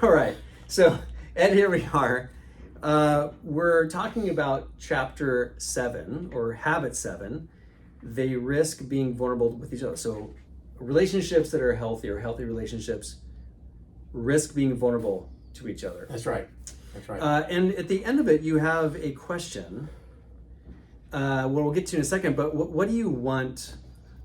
All right. So, Ed, here we are. We're talking about chapter 7 or habit 7. They risk being vulnerable with each other. So, relationships that are healthy or healthy relationships risk being vulnerable to each other. That's right. That's right. And at the end of it, you have a question. We'll get to in a second. But what do you want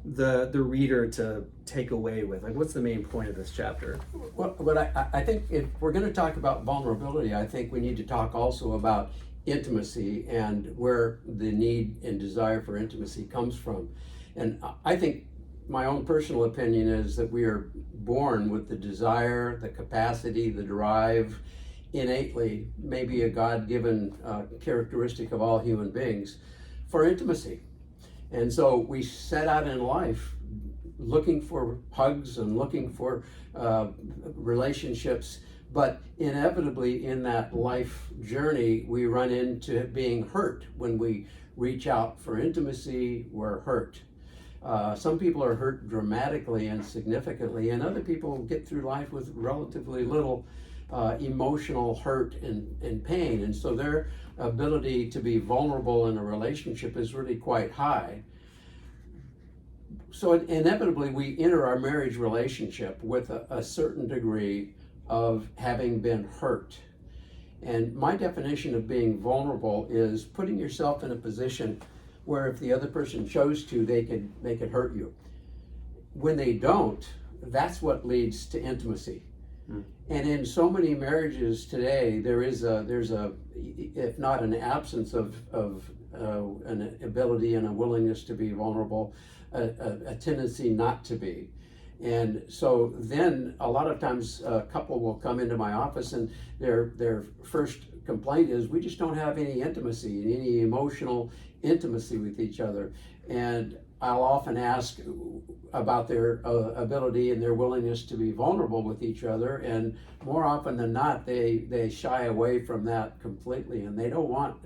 the reader to take away with? Like, what's the main point of this chapter? Well, but I think if we're going to talk about vulnerability, I think we need to talk also about intimacy and where the need and desire for intimacy comes from. And I think my own personal opinion is that we are born with the desire, the capacity, the drive, innately, maybe a God-given characteristic of all human beings, for intimacy. And so we set out in life looking for hugs and looking for relationships, but inevitably in that life journey, we run into being hurt. When we reach out for intimacy, we're hurt. Some people are hurt dramatically and significantly, and other people get through life with relatively little emotional hurt and pain. And so their ability to be vulnerable in a relationship is really quite high. So inevitably we enter our marriage relationship with a certain degree of having been hurt. And my definition of being vulnerable is putting yourself in a position where if the other person chose to, they could hurt you. When they don't, that's what leads to intimacy. And in so many marriages today, there's a if not an absence of an ability and a willingness to be vulnerable, a tendency not to be. And so then a lot of times a couple will come into my office and their first complaint is, we just don't have any intimacy, any emotional intimacy with each other. And I'll often ask about their ability and their willingness to be vulnerable with each other, and more often than not, they shy away from that completely, and they don't want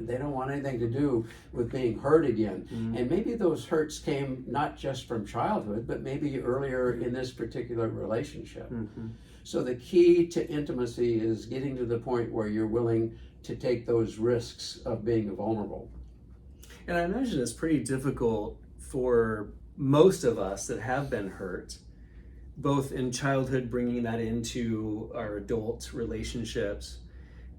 anything to do with being hurt again. Mm-hmm. And maybe those hurts came not just from childhood, but maybe earlier in this particular relationship. Mm-hmm. So the key to intimacy is getting to the point where you're willing to take those risks of being vulnerable. And I imagine it's pretty difficult for most of us that have been hurt, both in childhood, bringing that into our adult relationships,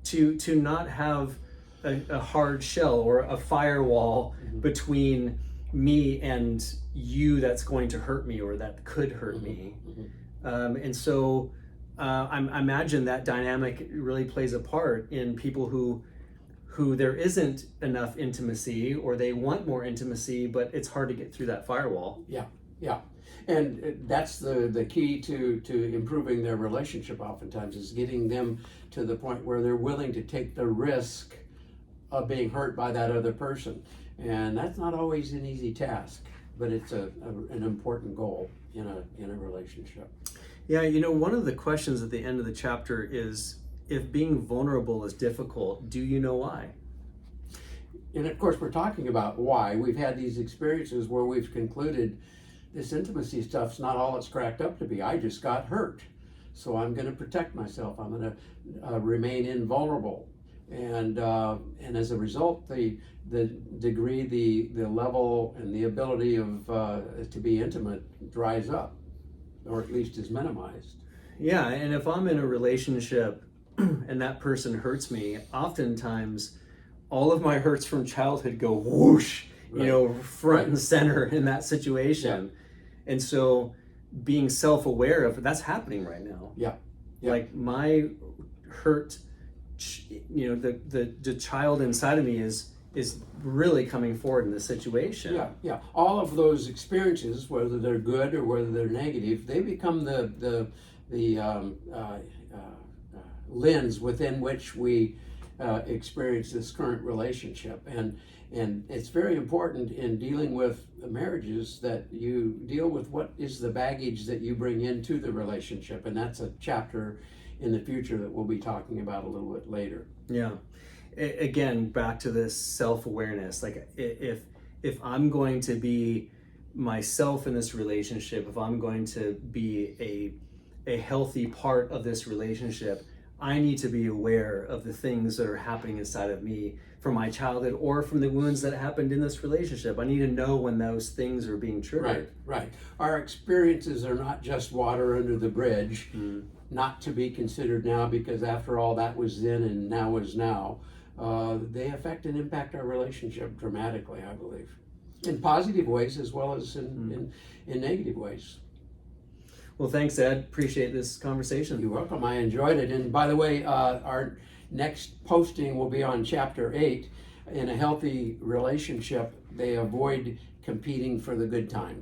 to not have a hard shell or a firewall mm-hmm. between me and you that's going to hurt me or that could hurt mm-hmm. me. Mm-hmm. And so I imagine that dynamic really plays a part in people who there isn't enough intimacy, or they want more intimacy, but it's hard to get through that firewall. Yeah. And that's the key to improving their relationship oftentimes, is getting them to the point where they're willing to take the risk of being hurt by that other person. And that's not always an easy task, but it's an important goal in a relationship. Yeah, one of the questions at the end of the chapter is, if being vulnerable is difficult, do you know why? And of course, we're talking about why. We've had these experiences where we've concluded this intimacy stuff's not all it's cracked up to be. I just got hurt, so I'm going to protect myself. I'm going to remain invulnerable, and as a result, the degree, the level, and the ability of to be intimate dries up, or at least is minimized. Yeah, and if I'm in a relationship and that person hurts me, oftentimes all of my hurts from childhood go whoosh, right. Front right. and center in that situation. Yeah. And so being self-aware of that's happening right now. Yeah. Like my hurt, the child inside of me is really coming forward in this situation. Yeah. All of those experiences, whether they're good or whether they're negative, they become the lens within which we experience this current relationship. And it's very important in dealing with marriages that you deal with what is the baggage that you bring into the relationship. And that's a chapter in the future that we'll be talking about a little bit later. Yeah. Again, back to this self-awareness. Like if I'm going to be myself in this relationship, if I'm going to be a healthy part of this relationship, I need to be aware of the things that are happening inside of me from my childhood or from the wounds that happened in this relationship. I need to know when those things are being triggered. Right. Our experiences are not just water under the bridge, not to be considered now because after all that was then and now is now. They affect and impact our relationship dramatically, I believe, in positive ways as well as in negative ways. Well, thanks, Ed. Appreciate this conversation. You're welcome. I enjoyed it. And by the way, our next posting will be on chapter 8. In a healthy relationship, they avoid competing for the good times.